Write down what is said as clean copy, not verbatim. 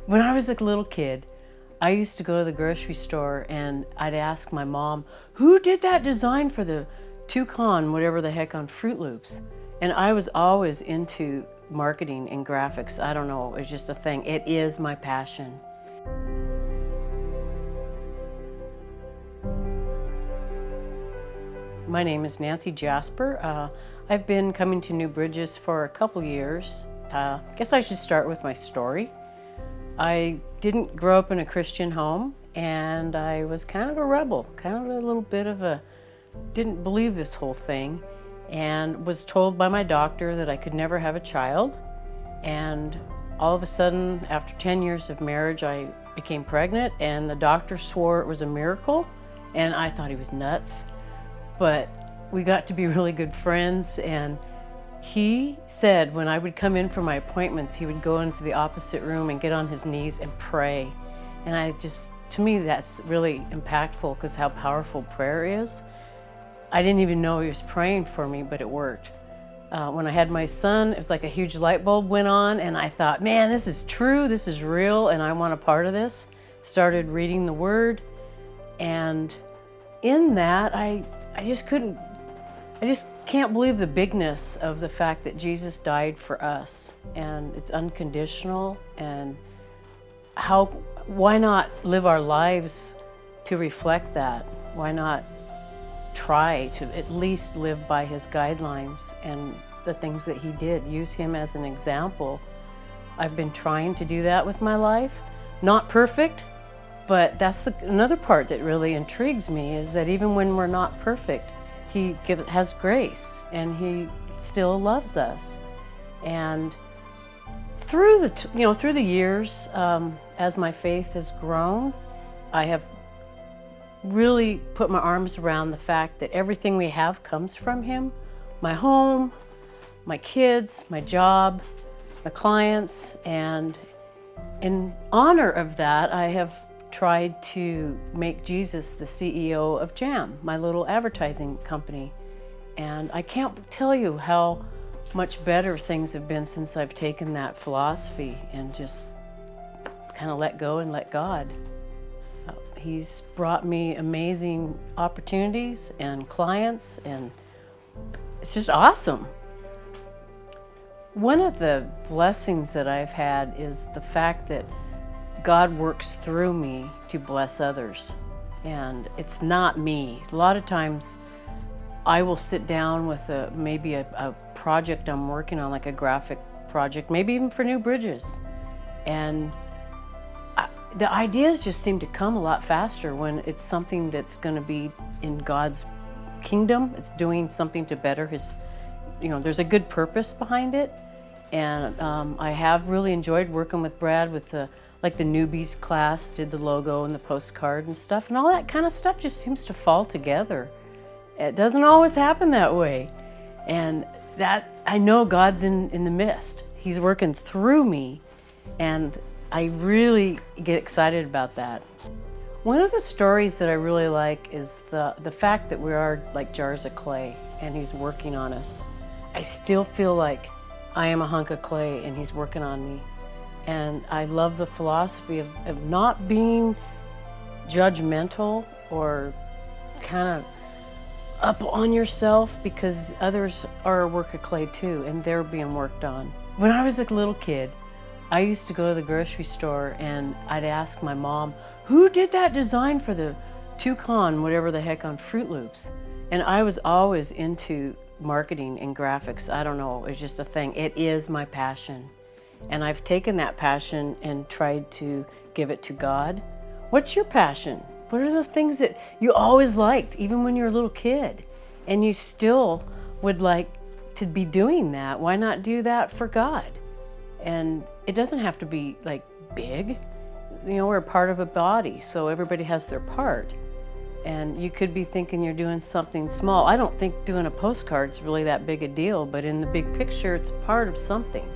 When I was a little kid, I used to go to the grocery store and I'd ask my mom, who did that design for the toucan, whatever the heck, on Fruit Loops? And I was always into marketing and graphics. I don't know, it's just a thing. It is my passion. My name is Nancy Jasper. I've been coming to New Bridges for a couple years. Guess I should start with my story. I didn't grow up in a Christian home, and I was kind of a rebel, kind of a little bit of a, didn't believe this whole thing, and was told by my doctor that I could never have a child. And all of a sudden, after 10 years of marriage, I became pregnant, and the doctor swore it was a miracle, and I thought he was nuts. But we got to be really good friends, and he said when I would come in for my appointments, he would go into the opposite room and get on his knees and pray. And to me, that's really impactful because how powerful prayer is. I didn't even know he was praying for me, but it worked. When I had my son, it was like a huge light bulb went on, and I thought, man, this is true, this is real, and I want a part of this. Started reading the Word, and in that, I just can't believe the bigness of the fact that Jesus died for us, and it's unconditional, and why not live our lives to reflect that? Why not try to at least live by his guidelines and the things that he did, use him as an example? I've been trying to do that with my life. Not perfect, but that's another part that really intrigues me, is that even when we're not perfect, he has grace, and he still loves us. And through the years, as my faith has grown, I have really put my arms around the fact that everything we have comes from him. My home, my kids, my job, my clients, and in honor of that, I have tried to make Jesus the CEO of Jam, my little advertising company. And I can't tell you how much better things have been since I've taken that philosophy and just kind of let go and let God. He's brought me amazing opportunities and clients, and it's just awesome. One of the blessings that I've had is the fact that God works through me to bless others, and it's not me. A lot of times I will sit down with maybe a project I'm working on, like a graphic project, maybe even for New Bridges, and the ideas just seem to come a lot faster when it's something that's going to be in God's kingdom. It's doing something to better his, there's a good purpose behind it. And I have really enjoyed working with Brad with the newbies class, did the logo and the postcard and stuff, and all that kind of stuff just seems to fall together. It doesn't always happen that way. And that, I know God's in the midst. He's working through me, and I really get excited about that. One of the stories that I really like is the fact that we are like jars of clay, and he's working on us. I still feel like I am a hunk of clay, and he's working on me. And I love the philosophy of not being judgmental or kind of up on yourself, because others are a work of clay too, and they're being worked on. When I was a little kid, I used to go to the grocery store and I'd ask my mom, who did that design for the toucan, whatever the heck, on Fruit Loops? And I was always into marketing and graphics. I don't know, it's just a thing. It is my passion. And I've taken that passion and tried to give it to God. What's your passion? What are the things that you always liked, even when you were a little kid, and you still would like to be doing that? Why not do that for God? And it doesn't have to be like big. We're a part of a body, so everybody has their part. And you could be thinking you're doing something small. I don't think doing a postcard's really that big a deal, but in the big picture, it's part of something.